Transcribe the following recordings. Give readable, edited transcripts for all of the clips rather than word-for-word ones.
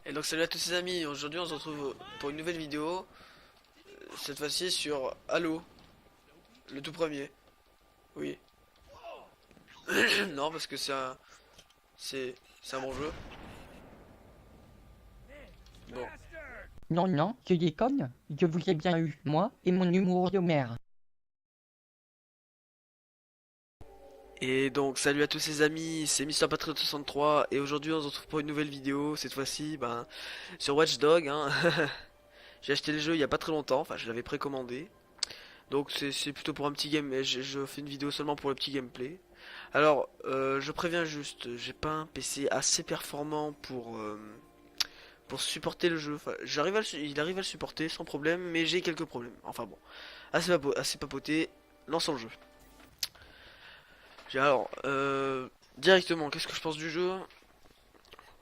Et donc salut à tous les amis, aujourd'hui on se retrouve pour une nouvelle vidéo, cette fois-ci sur Halo, le tout premier. Oui. Non parce que c'est c'est un bon jeu. Bon. Non, non, tu déconnes, je vous ai bien eu, moi et mon humour de merde. Et donc salut à tous les amis, c'est Mister Patriot 63 et aujourd'hui on se retrouve pour une nouvelle vidéo, cette fois-ci sur Watch Dogs, hein. J'ai acheté le jeu il y a pas très longtemps, enfin je l'avais précommandé. Donc c'est plutôt pour un petit game, mais je fais une vidéo seulement pour le petit gameplay. Alors, je préviens juste, j'ai pas un PC assez performant pour supporter le jeu. Enfin, il arrive à le supporter sans problème, mais j'ai quelques problèmes. Enfin bon, assez papoté, lançons le jeu. Alors, directement, qu'est-ce que je pense du jeu?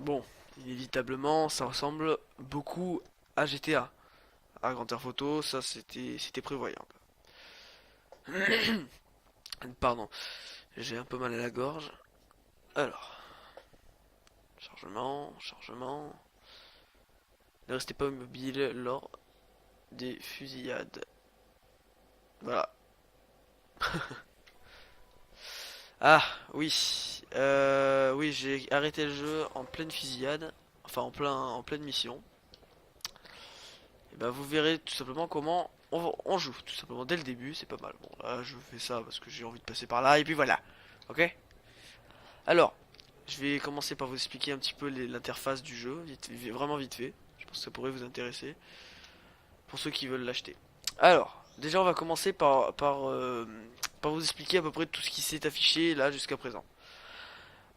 Bon, inévitablement, ça ressemble beaucoup à GTA. À grandeur photo, ça c'était prévoyant. Pardon, j'ai un peu mal à la gorge. Alors, chargement. Ne restez pas immobile lors des fusillades. Voilà. Ah, oui. Oui, j'ai arrêté le jeu en pleine fusillade. Enfin, en pleine mission. Et ben, vous verrez tout simplement comment on joue. Tout simplement, dès le début, c'est pas mal. Bon, là, je fais ça parce que j'ai envie de passer par là. Et puis voilà. Ok? Alors, je vais commencer par vous expliquer un petit peu l'interface du jeu. Vraiment vite fait. Je pense que ça pourrait vous intéresser. Pour ceux qui veulent l'acheter. Alors, déjà on va commencer par vous expliquer à peu près tout ce qui s'est affiché là jusqu'à présent.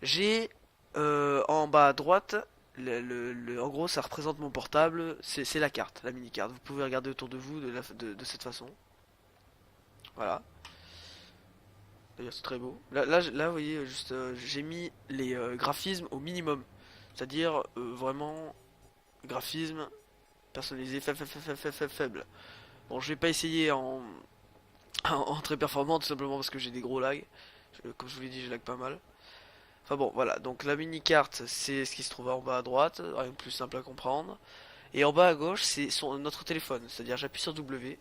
J'ai en bas à droite, en gros ça représente mon portable, c'est la carte, la mini-carte. Vous pouvez regarder autour de vous de cette façon. Voilà, d'ailleurs c'est très beau. Là vous voyez, juste j'ai mis les graphismes au minimum. C'est-à-dire vraiment graphisme personnalisé faible. Bon, je vais pas essayer en très performant tout simplement parce que j'ai des gros lags. Comme je vous l'ai dit, je lag pas mal. Enfin bon, voilà. Donc la mini carte, c'est ce qui se trouve en bas à droite, rien de plus simple à comprendre. Et en bas à gauche, c'est notre téléphone. C'est-à-dire j'appuie sur W.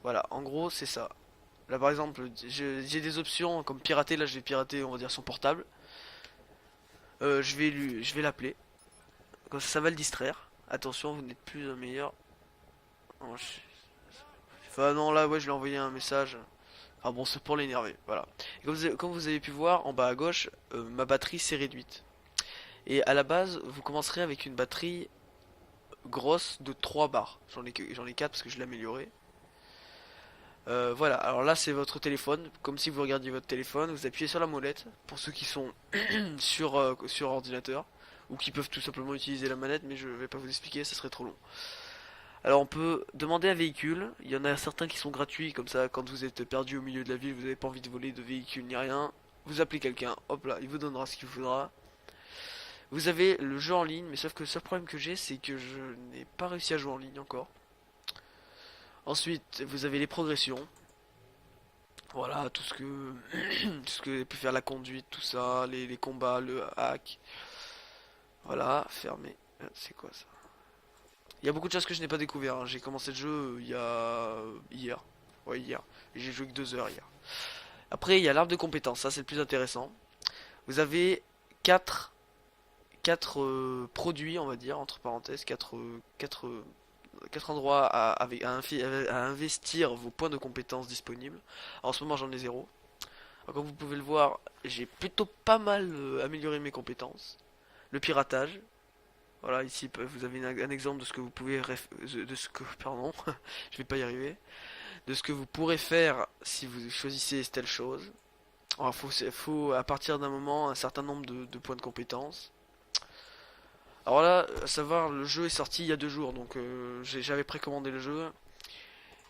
Voilà, en gros, c'est ça. Là par exemple, j'ai des options comme pirater. Là, je vais pirater, on va dire son portable. Je vais l'appeler. Comme ça va le distraire. Attention, vous n'êtes plus un meilleur. Oh, enfin non, là, ouais, je lui ai envoyé un message. Ah bon, c'est pour l'énerver, voilà. Et comme vous avez pu voir, en bas à gauche, ma batterie s'est réduite. Et à la base, vous commencerez avec une batterie grosse de 3 barres. J'en ai 4 parce que je l'ai amélioré. Voilà, alors là c'est votre téléphone, comme si vous regardiez votre téléphone, vous appuyez sur la molette, pour ceux qui sont sur ordinateur, ou qui peuvent tout simplement utiliser la manette, mais je vais pas vous expliquer, ça serait trop long. Alors on peut demander un véhicule, il y en a certains qui sont gratuits, comme ça quand vous êtes perdu au milieu de la ville, vous n'avez pas envie de voler de véhicule ni rien, vous appelez quelqu'un, hop là, il vous donnera ce qu'il vous faudra. Vous avez le jeu en ligne, mais sauf que le seul problème que j'ai, c'est que je n'ai pas réussi à jouer en ligne encore. Ensuite, vous avez les progressions. Voilà, tout ce que tout ce que peut faire la conduite, tout ça, les combats, le hack. Voilà, fermé. C'est quoi ça? Il y a beaucoup de choses que je n'ai pas découvert, hein. J'ai commencé le jeu il y a hier. Ouais, hier. J'ai joué que 2 heures hier. Après, il y a l'arbre de compétences, ça c'est le plus intéressant. Vous avez 4 produits, on va dire, entre parenthèses, 4 endroits à investir vos points de compétences disponibles. En ce moment, j'en ai 0. Alors, comme vous pouvez le voir, j'ai plutôt pas mal amélioré mes compétences. Le piratage. Voilà, ici vous avez un exemple de ce que vous pouvez de ce que pardon, je vais pas y arriver, de ce que vous pourrez faire si vous choisissez telle chose. Alors, faut à partir d'un moment un certain nombre de points de compétences. Alors là, à savoir, le jeu est sorti il y a 2 jours, donc j'avais précommandé le jeu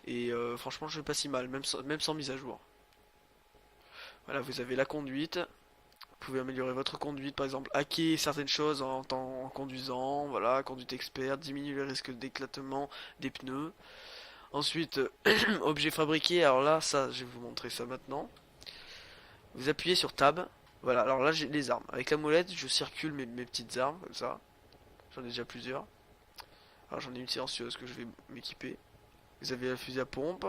et franchement, je vais pas si mal, même sans mise à jour. Voilà, vous avez la conduite. Vous pouvez améliorer votre conduite, par exemple, hacker certaines choses en conduisant. Voilà, conduite experte, diminuer le risque d'éclatement des pneus. Ensuite, objet fabriqué. Alors là, ça, je vais vous montrer ça maintenant. Vous appuyez sur Tab. Voilà, alors là, j'ai les armes. Avec la molette, je circule mes petites armes, comme ça. J'en ai déjà plusieurs. Alors j'en ai une silencieuse que je vais m'équiper. Vous avez la fusée à pompe.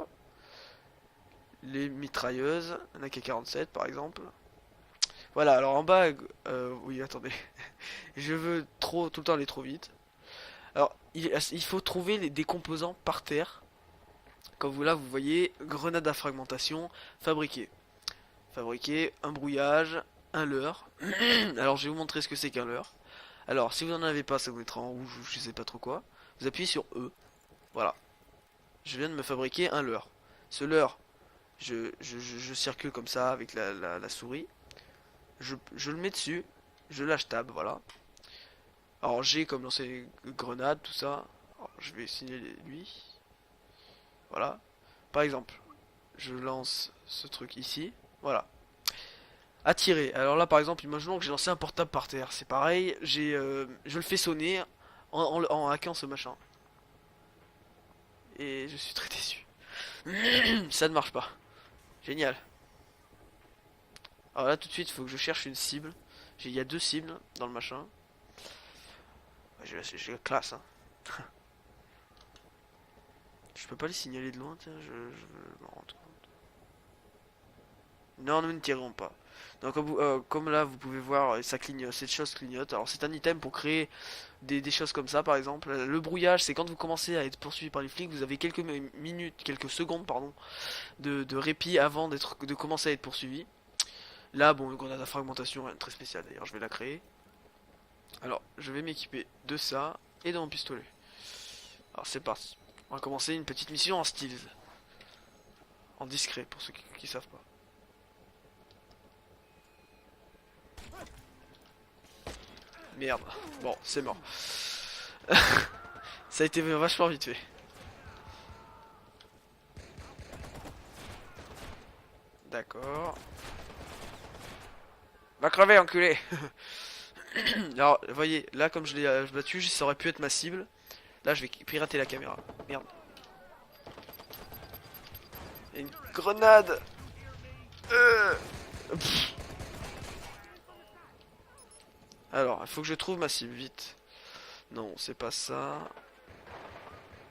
Les mitrailleuses. Un AK-47 par exemple. Voilà, alors en bas... oui, attendez. Je veux tout le temps aller trop vite. Alors, il faut trouver des composants par terre. Comme vous là, vous voyez, grenade à fragmentation, fabriquer. Fabriquer, un brouillage, un leurre. Alors, je vais vous montrer ce que c'est qu'un leurre. Alors, si vous n'en avez pas, ça vous mettra en rouge ou je sais pas trop quoi. Vous appuyez sur E. Voilà. Je viens de me fabriquer un leurre. Ce leurre, je circule comme ça avec la souris. Je le mets dessus. Je lâche tab, voilà. Alors, j'ai comme lancer grenade, tout ça. Alors, je vais signaler lui. Voilà. Par exemple, je lance ce truc ici. Voilà. Attirer. Alors là, par exemple, imaginons que j'ai lancé un portable par terre. C'est pareil. Je le fais sonner en hackant ce machin. Et je suis très déçu. Ça ne marche pas. Génial. Alors là, tout de suite, il faut que je cherche une cible. Il y a 2 cibles dans le machin. J'ai la classe, hein. Je peux pas les signaler de loin, tiens, je me rends compte. Non, nous ne tirerons pas. Donc, comme là, vous pouvez voir, ça clignote, cette chose clignote. Alors, c'est un item pour créer des choses comme ça, par exemple. Le brouillage, c'est quand vous commencez à être poursuivi par les flics, vous avez quelques minutes, quelques secondes, pardon, de répit avant de commencer à être poursuivi. Là, bon, une grenade à fragmentation, rien de très spécial d'ailleurs, je vais la créer. Alors, je vais m'équiper de ça et de mon pistolet. Alors, c'est parti. On va commencer une petite mission en stealth. En discret, pour ceux qui savent pas. Merde. Bon, c'est mort. Ça a été vachement vite fait. D'accord. Va crever, enculé. Alors, vous voyez, là, comme je l'ai battu, ça aurait pu être ma cible. Là, je vais pirater la caméra. Merde. Il y a une grenade. Alors, il faut que je trouve ma cible, vite. Non, c'est pas ça.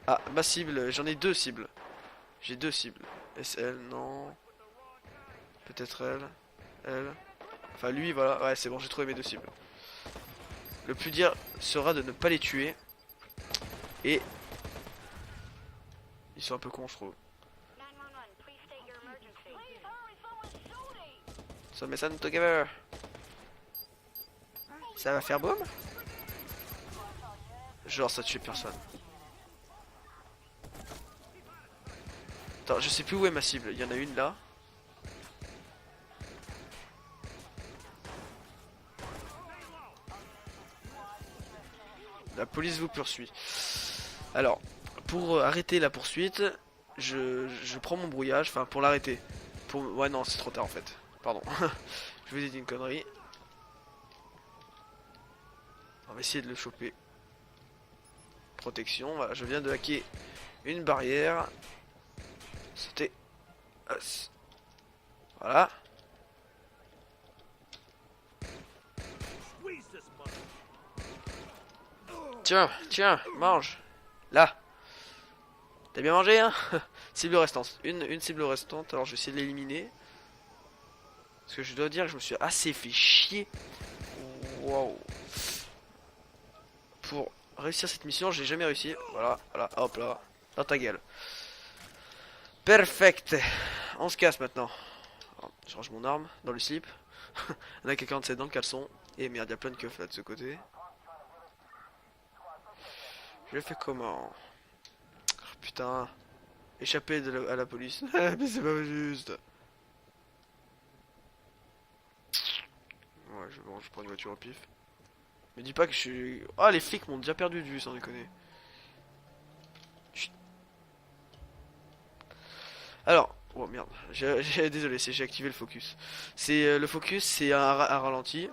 Ah, ma cible, j'en ai 2 cibles. J'ai 2 cibles. Est-ce elle? Non. Peut-être elle. Elle. Enfin, lui, voilà. Ouais, c'est bon, j'ai trouvé mes 2 cibles. Le plus dur sera de ne pas les tuer. Et... ils sont un peu cons, je trouve. So, listen together. Ça va faire boum? Genre, ça tue personne. Attends, je sais plus où est ma cible. Il y en a une là. La police vous poursuit. Alors, pour arrêter la poursuite, je prends mon brouillage. Enfin, pour l'arrêter. Ouais, non, c'est trop tard en fait. Pardon. Je vous ai dit une connerie. On va essayer de le choper. Protection. Voilà, je viens de hacker une barrière. C'était... voilà. Tiens, tiens, mange. Là. T'as bien mangé, hein? Cible restante. Une cible restante. Alors, je vais essayer de l'éliminer. Parce que je dois dire que je me suis assez fait chier. Waouh. Pour réussir cette mission, j'ai jamais réussi. Voilà, voilà, hop là. Dans ta gueule. Perfect. On se casse maintenant. Alors, je range mon arme dans le slip. Un AK-47 dans le caleçon. Et merde, il y a plein de keufs là de ce côté. Je fais comment? Oh, putain. Échapper à la police. Mais c'est pas juste. Ouais, bon, je prends une voiture au pif. Mais dis pas que je suis... Ah, les flics m'ont déjà perdu de vue, sans déconner. Chut. Alors... oh merde, désolé, j'ai activé le focus. C'est le focus, c'est un ralenti.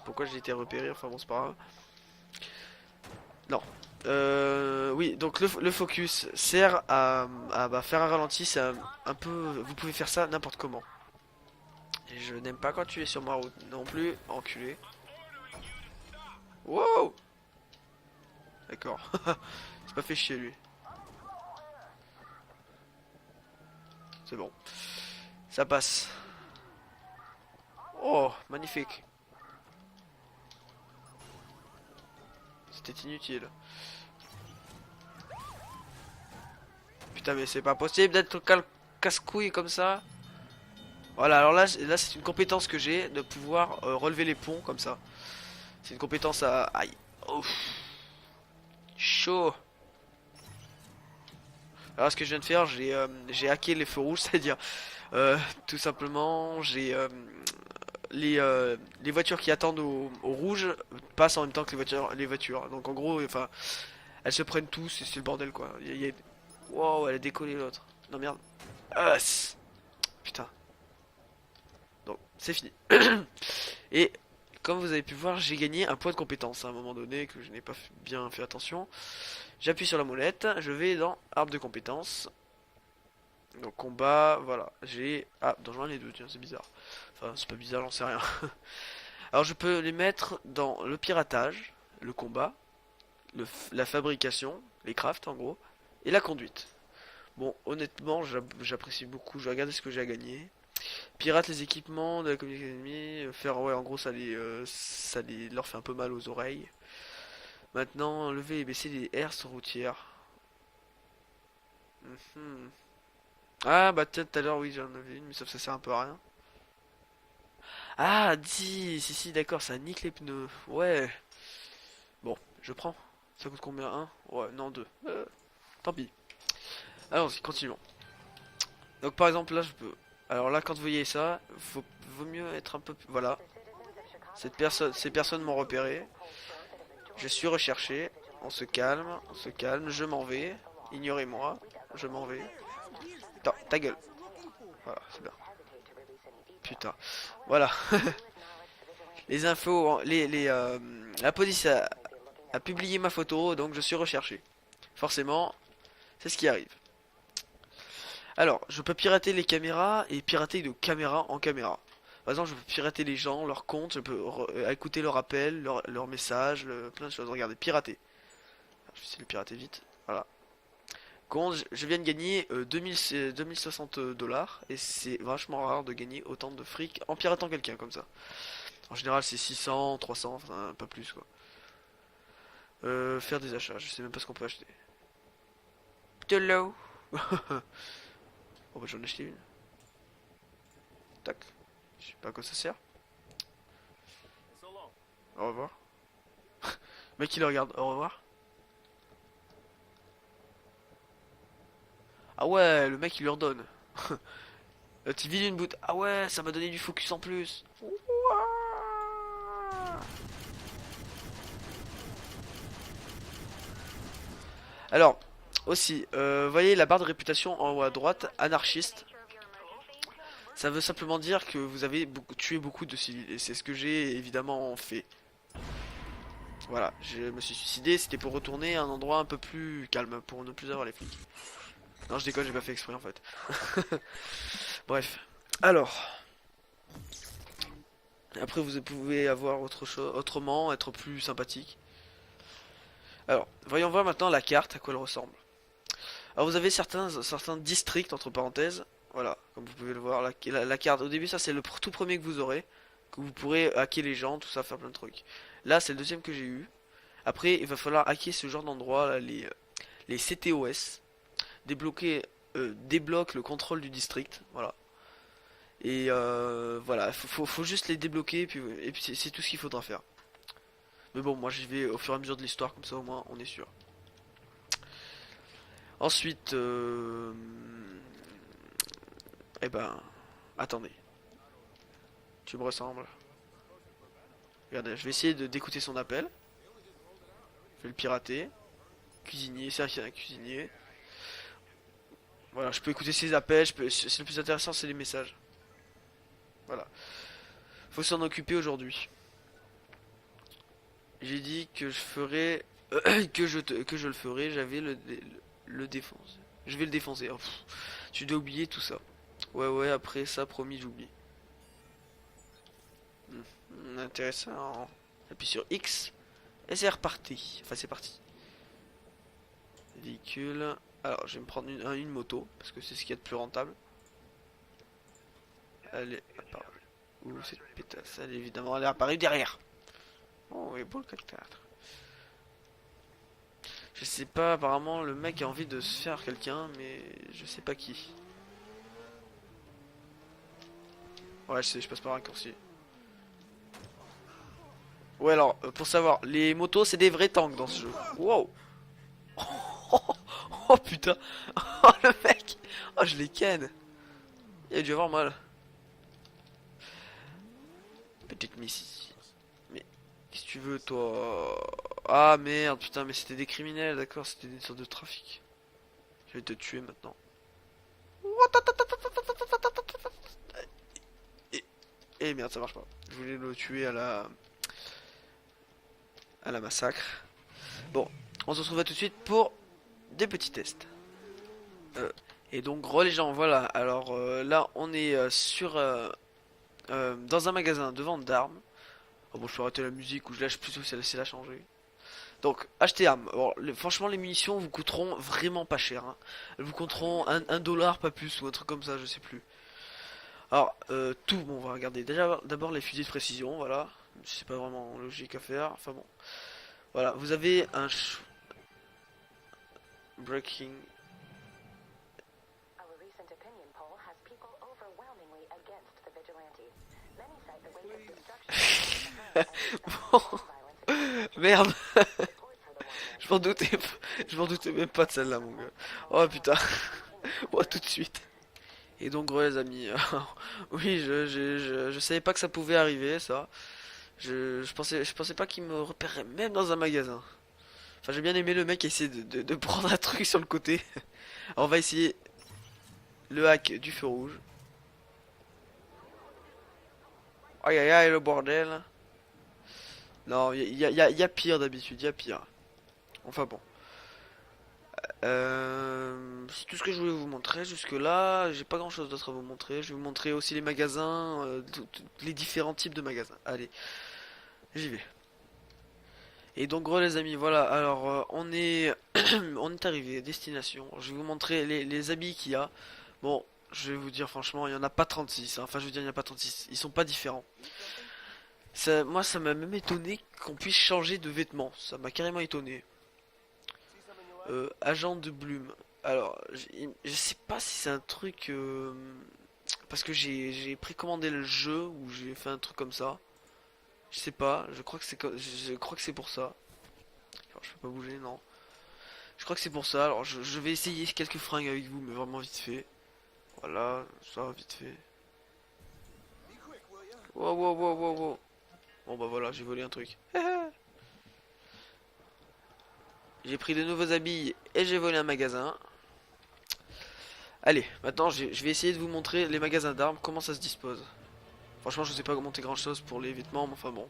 Pourquoi j'ai été repéré? Enfin bon, c'est pas grave. Non. Oui, donc le focus sert à bah, faire un ralenti. C'est un peu... vous pouvez faire ça n'importe comment. Et je n'aime pas quand tu es sur ma route non plus, enculé. Wow! d'accord. C'est pas fait chier lui. C'est bon. Ça passe. Oh, magnifique. C'était inutile. Putain, mais c'est pas possible d'être casse-couille comme ça. Voilà, alors là c'est une compétence que j'ai de pouvoir relever les ponts comme ça. C'est une compétence à... Aïe. Ouf. Chaud. Alors ce que je viens de faire, j'ai hacké les feux rouges, c'est-à-dire tout simplement les voitures qui attendent au rouge passent en même temps que les voitures. Donc en gros, enfin, elles se prennent tous et c'est le bordel quoi. Wow, elle a décollé l'autre. Non merde. Ah, putain. Donc c'est fini. Et comme vous avez pu voir, j'ai gagné un point de compétence à un moment donné que je n'ai pas bien fait attention. J'appuie sur la molette, je vais dans arbre de compétences. Donc combat, voilà. J'ai... Ah, dans les deux, tiens, c'est bizarre. Enfin, c'est pas bizarre, j'en sais rien. Alors je peux les mettre dans le piratage, le combat, la fabrication, les crafts en gros, et la conduite. Bon, honnêtement, j'apprécie beaucoup. Je vais regarder ce que j'ai à gagner. Pirate les équipements de la communauté ennemie. Faire, ouais, en gros, ça leur fait un peu mal aux oreilles. Maintenant, lever et baisser les herses routières. Mhm. Ah, bah peut-être tout à l'heure, oui, j'en avais une, mais sauf que ça sert un peu à rien. Ah, si, d'accord, ça nique les pneus. Ouais. Bon, je prends. Ça coûte combien? Un? Ouais, non, deux. Tant pis. Alors, continuons. Donc, par exemple, là, je peux. Alors là, quand vous voyez ça, vaut mieux être un peu. Voilà. Ces personnes m'ont repéré. Je suis recherché. On se calme, on se calme. Je m'en vais. Ignorez-moi. Je m'en vais. Attends, ta gueule. Voilà, c'est bien. Putain. Voilà. Les infos, la police a publié ma photo, donc je suis recherché. Forcément, c'est ce qui arrive. Alors, je peux pirater les caméras et pirater de caméra en caméra. Par exemple, je peux pirater les gens, leurs comptes, je peux écouter leurs appels, leurs messages, plein de choses. Regardez, pirater. Je vais essayer de le pirater vite. Voilà. Compte, je viens de gagner 2060 dollars et c'est vachement rare de gagner autant de fric en piratant quelqu'un comme ça. En général, c'est 600, 300, enfin, pas plus quoi. Faire des achats, je sais même pas ce qu'on peut acheter. De l'eau. Oh bah j'en ai acheté une. Tac. Je sais pas à quoi ça sert. Au revoir. Mec il le regarde, au revoir. Ah ouais, le mec il lui redonne. Tu vides une bout. Ah ouais, ça m'a donné du focus en plus. Ouah. Alors, aussi, voyez la barre de réputation en haut à droite, anarchiste. Ça veut simplement dire que vous avez tué beaucoup de civils. Et c'est ce que j'ai évidemment fait. Voilà, je me suis suicidé, c'était pour retourner à un endroit un peu plus calme, pour ne plus avoir les flics. Non, je déconne, j'ai pas fait exprès en fait. Bref. Alors, après vous pouvez avoir autre chose, autrement, être plus sympathique. Alors, voyons voir maintenant la carte, à quoi elle ressemble. Alors vous avez certains districts, entre parenthèses. Voilà, comme vous pouvez le voir, la carte. Au début, ça c'est le tout premier que vous aurez. Que vous pourrez hacker les gens, tout ça, faire plein de trucs. Là, c'est le deuxième que j'ai eu. Après, il va falloir hacker ce genre d'endroit, là, les CTOS. Débloque le contrôle du district. Voilà. Et voilà, faut juste les débloquer. Et puis c'est tout ce qu'il faudra faire. Mais bon, moi j'y vais au fur et à mesure de l'histoire, comme ça au moins on est sûr. Ensuite, eh ben, attendez. Tu me ressembles. Regardez, je vais essayer d'écouter son appel. Je vais le pirater. Cuisinier, c'est vrai qu'il y a un cuisinier. Voilà, je peux écouter ses appels. C'est le plus intéressant, c'est les messages. Voilà. Faut s'en occuper aujourd'hui. J'ai dit que je ferais que je le ferai. J'avais le défoncer. Je vais le défoncer. Oh, tu dois oublier tout ça. Ouais, après ça, promis, j'oublie. Intéressant. Appuie sur X et c'est reparti. Enfin, c'est parti. véhicule. Alors, je vais me prendre une moto, parce que c'est ce qu'il y a de plus rentable. Elle est apparue. Où cette pétasse? Elle est évidemment, elle est apparue derrière. Oh, et beau le 4x4. Je sais pas, apparemment, le mec a envie de se faire quelqu'un, mais je sais pas qui. Ouais, je sais, je passe par un raccourci. Ouais, alors, pour savoir, les motos, c'est des vrais tanks dans ce jeu. Wow. Oh putain. Oh le mec. Oh, je les ken. Il a dû avoir mal. Petite Missy. Mais qu'est-ce que tu veux, toi? Ah merde, putain, mais c'était des criminels, d'accord? C'était des sortes de trafic. Je vais te tuer maintenant. Et, et merde, ça marche pas. Je voulais le tuer à la massacre. Bon, on se retrouve tout de suite pour des petits tests. Euh, et donc, gros les gens, voilà. Alors là, on est dans un magasin de vente d'armes. Oh, bon, je peux arrêter la musique ou je lâche plutôt, c'est laisser la changer. Donc, acheter armes. Bon, franchement, les munitions vous coûteront vraiment pas cher, hein. Elles vous coûteront un dollar, pas plus, ou un truc comme ça, je sais plus. Alors, tout, bon, on va regarder. Déjà, d'abord les fusils de précision, voilà. C'est pas vraiment logique à faire. Enfin bon. Voilà, vous avez un breaking. Our recent opinion poll has people overwhelmingly against the vigilantes. Many cite the wave of destruction Bon, violence merde, support for the warning. je m'en doutais, je m'en doutais même pas de celle-là, mon gars. Oh putain, oh tout de suite. Et donc, gros les amis, oui, je savais pas que ça pouvait arriver, ça. Je pensais pas qu'il me repérerait même dans un magasin. Enfin, j'ai bien aimé le mec essayer de prendre un truc sur le côté. Alors, on va essayer le hack du feu rouge. Aïe aïe aïe, le bordel. Non, il y a pire d'habitude, il y a pire. Enfin bon. C'est tout ce que je voulais vous montrer jusque là. J'ai pas grand chose d'autre à vous montrer. Je vais vous montrer aussi les magasins, les différents types de magasins. Allez, j'y vais. Et donc gros les amis, voilà. Alors on est on est arrivé à destination. Je vais vous montrer les habits qu'il y a. Bon, je vais vous dire franchement, il y en a pas 36, hein. Enfin, je veux dire, il n'y en a pas 36. Ils sont pas différents. Moi, ça m'a même étonné qu'on puisse changer de vêtements. Ça m'a carrément étonné. Agent de Bloom. Alors, je sais pas si c'est un truc parce que j'ai précommandé le jeu ou j'ai fait un truc comme ça. Je sais pas. Je crois que je crois que c'est pour ça. Alors, je peux pas bouger, non. Je crois que c'est pour ça. Alors, je vais essayer quelques fringues avec vous, mais vraiment vite fait. Voilà, ça vite fait. Wow, wow, wow, wow, wow. Bon bah voilà, j'ai volé un truc. J'ai pris de nouveaux habits et j'ai volé un magasin. Allez, maintenant je vais essayer de vous montrer les magasins d'armes, comment ça se dispose. Franchement, je sais pas monter grand chose pour les vêtements, mais enfin bon.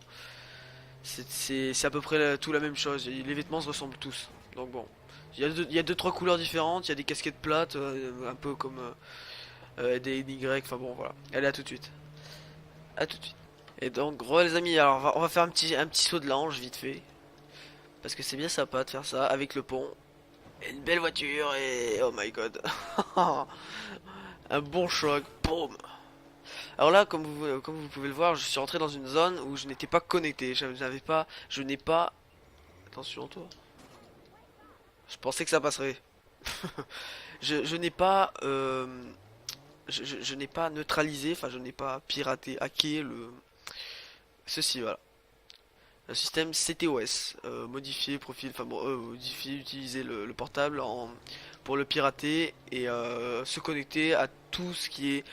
C'est à peu près tout la même chose. Les vêtements se ressemblent tous. Donc bon. Il y a deux, trois couleurs différentes. Il y a des casquettes plates, un peu comme des Y. Enfin bon, voilà. Allez, à tout de suite. À tout de suite. Et donc, gros les amis, alors on va faire un petit saut de l'ange vite fait. Parce que c'est bien sympa de faire ça avec le pont. Et une belle voiture et... Oh my god. Un bon choc. Boum. Alors là, comme vous pouvez le voir, je suis rentré dans une zone où je n'étais pas connecté. Je n'ai pas... Attention toi. Je pensais que ça passerait. Je n'ai pas... je n'ai pas neutralisé, enfin je n'ai pas piraté, hacké ceci, voilà. Le système CTOS, modifier profil, enfin bon, modifier, utiliser le portable pour le pirater et se connecter à tout ce qui est,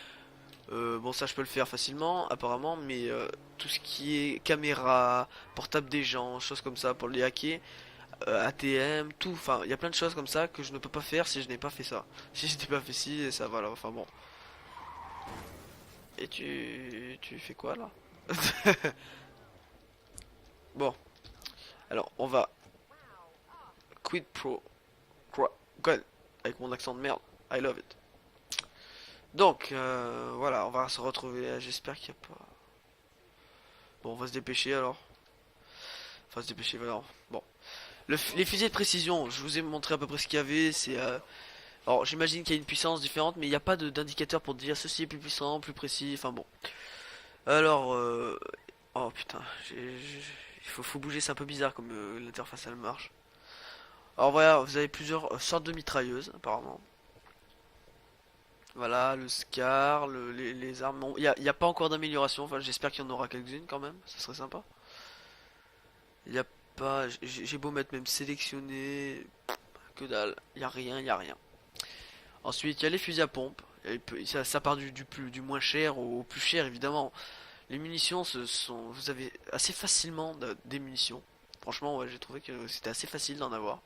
bon ça je peux le faire facilement apparemment, mais tout ce qui est caméra, portable des gens, choses comme ça pour les hacker, ATM, tout, enfin il y a plein de choses comme ça que je ne peux pas faire si je n'ai pas fait ça. Si je n'ai pas fait ci, ça voilà, enfin bon. Et tu fais quoi là? Bon, alors on va quit pro God, avec mon accent de merde, I love it. Donc voilà, on va se retrouver. J'espère qu'il n'y a pas. Bon, on va se dépêcher alors. Enfin, se dépêcher, voilà. Bon, Les fusils de précision, je vous ai montré à peu près ce qu'il y avait. C'est alors j'imagine qu'il y a une puissance différente, mais il n'y a pas d'indicateur pour dire ceci est plus puissant, plus précis. Enfin bon. Alors, oh putain, faut bouger, c'est un peu bizarre comme l'interface elle marche. Alors voilà, vous avez plusieurs sortes de mitrailleuses apparemment. Voilà, le SCAR, les armes. Bon, y a pas encore d'amélioration. Enfin, j'espère qu'il y en aura quelques-unes quand même. Ça serait sympa. Il y a pas. J'ai beau mettre même sélectionner. Que dalle. Y a rien, y a rien. Ensuite, il y a les fusils à pompe. Ça part du moins cher au plus cher évidemment. Les munitions, vous avez assez facilement des munitions. Franchement, ouais, j'ai trouvé que c'était assez facile d'en avoir.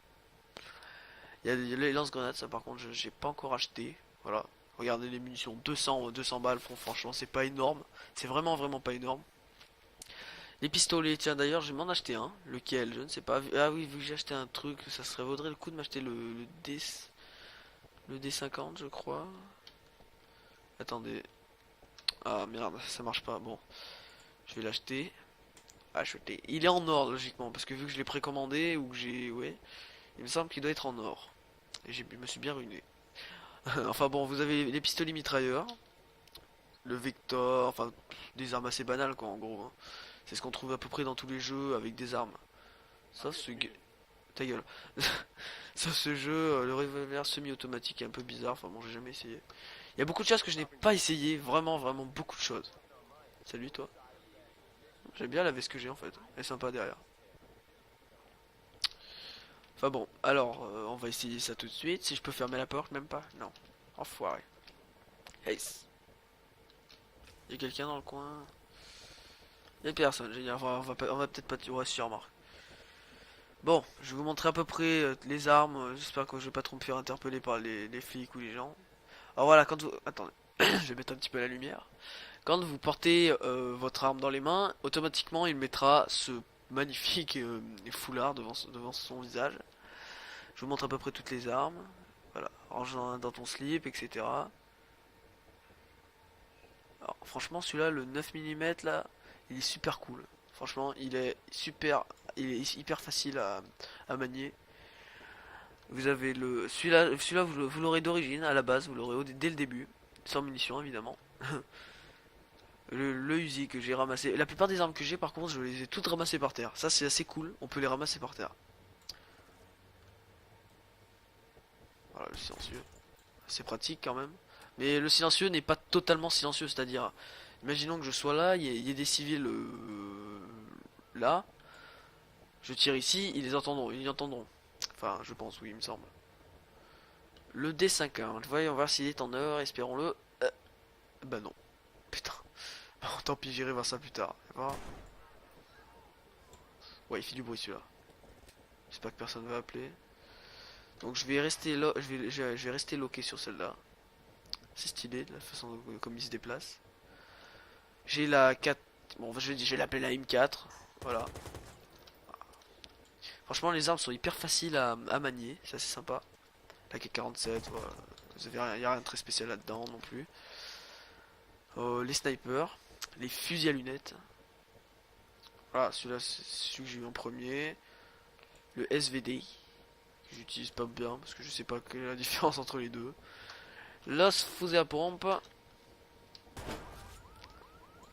Il y a les lance-grenades, ça par contre, j'ai pas encore acheté. Voilà. Regardez les munitions, 200 balles, franchement, c'est pas énorme. C'est vraiment pas énorme. Les pistolets, tiens d'ailleurs, je vais m'en acheter un. Lequel? Je ne sais pas. Ah oui, vu que j'ai acheté un truc, ça serait vaudrait le coup de m'acheter le D50, je crois. Attendez. Ah merde, ça marche pas. Bon, je vais l'acheter. Acheter. Il est en or, logiquement, parce que vu que je l'ai précommandé, ou que j'ai... Ouais, il me semble qu'il doit être en or. Et je me suis bien ruiné. Enfin bon, vous avez les pistolets mitrailleurs, le Vector, enfin des armes assez banales quoi en gros, hein. C'est ce qu'on trouve à peu près dans tous les jeux avec des armes. Sauf ce... Ta gueule. Sauf ce jeu, le revolver semi-automatique est un peu bizarre, enfin bon j'ai jamais essayé. Il y a beaucoup de choses que je n'ai pas essayé, vraiment beaucoup de choses. Salut toi. J'aime bien la veste que j'ai en fait, elle est sympa derrière. Enfin bon, alors on va essayer ça tout de suite. Si je peux fermer la porte, même pas. Non. Enfoiré. Ace. Y'a quelqu'un dans le coin? Y'a personne, génial. On va peut-être pas tirer sur remarque. Bon, je vais vous montrer à peu près les armes. J'espère que je vais pas trop me faire interpeller par les flics ou les gens. Alors voilà, quand vous... Attendez, je vais mettre un petit peu la lumière. Quand vous portez votre arme dans les mains, automatiquement il mettra ce magnifique foulard devant son visage. Je vous montre à peu près toutes les armes. Voilà, range dans ton slip, etc. Alors, franchement, celui-là, le 9 mm là, il est super cool. Franchement, il est hyper facile à manier. Vous avez celui-là, vous l'aurez d'origine à la base, vous l'aurez dès le début, sans munitions évidemment. Le Uzi que j'ai ramassé. La plupart des armes que j'ai, par contre, je les ai toutes ramassées par terre. Ça, c'est assez cool. On peut les ramasser par terre. Voilà, le silencieux. C'est pratique quand même. Mais le silencieux n'est pas totalement silencieux, c'est-à-dire, imaginons que je sois là, il y ait des civils là, je tire ici, ils entendront. Enfin, je pense, oui, il me semble. Le D50, voyons voir s'il est en heure, espérons-le. Bah non, putain. Bon, tant pis, j'irai voir ça plus tard. Ouais, il fait du bruit celui-là. J'espère que personne va appeler. Donc je vais rester là, je vais rester loqué sur celle-là. C'est stylé, de la façon comme il se déplace. J'ai la 4. Bon, je vais l'appeler la M4. Voilà. Franchement, les armes sont hyper faciles à manier. C'est assez sympa. La K47, voilà. Il n'y a rien de très spécial là-dedans non plus. Les snipers. Les fusils à lunettes. Voilà, celui-là, c'est celui que j'ai eu en premier. Le SVD. Que j'utilise pas bien parce que je sais pas quelle est la différence entre les deux. L'os fusil à pompe.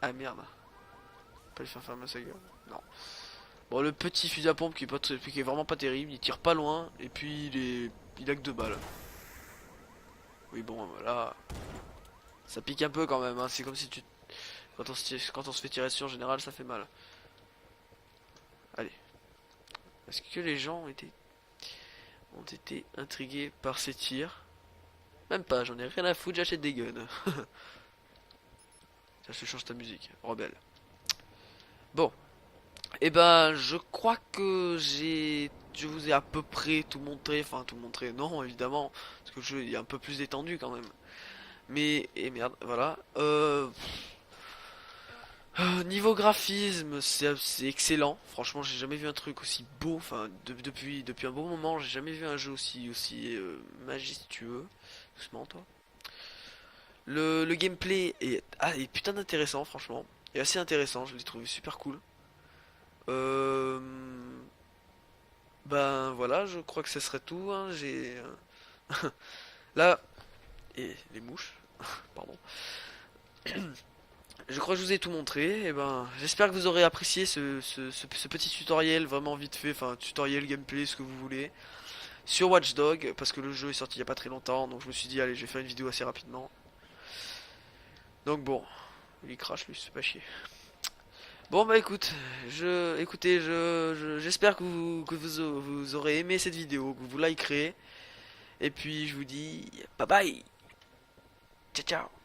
Ah merde. Pas lui faire fermer sa gueule. Non. Bon, le petit fusil à pompe qui est vraiment pas terrible. Il tire pas loin. Et puis il a que 2 balles. Oui, bon, voilà. Ça pique un peu quand même. Hein. C'est comme si tu. Quand on se fait tirer dessus en général, ça fait mal. Allez. Est-ce que les gens ont été intrigués par ces tirs? Même pas, j'en ai rien à foutre, j'achète des guns. Ça se change ta musique, rebelle. Bon, et ben je crois que je vous ai à peu près tout montré, enfin tout montré, non évidemment, parce que le jeu est un peu plus détendu quand même. Mais, et merde, voilà. Niveau graphisme, c'est excellent. Franchement, j'ai jamais vu un truc aussi beau. Enfin, depuis un bon moment, j'ai jamais vu un jeu aussi majestueux. Doucement, toi. Le gameplay est putain d'intéressant, franchement. Et assez intéressant, je l'ai trouvé super cool. Euh, Ben voilà, je crois que ce serait tout, hein. J'ai là et les mouches, pardon. Je crois que je vous ai tout montré. Et ben, j'espère que vous aurez apprécié ce petit tutoriel vraiment vite fait, enfin tutoriel gameplay, ce que vous voulez, sur Watch Dogs, parce que le jeu est sorti il y a pas très longtemps, donc je me suis dit allez, je vais faire une vidéo assez rapidement. Donc bon, il crache lui, c'est pas chier. Bon bah écoute, écoutez, j'espère vous aurez aimé cette vidéo, que vous likerez, et puis je vous dis bye bye, ciao ciao.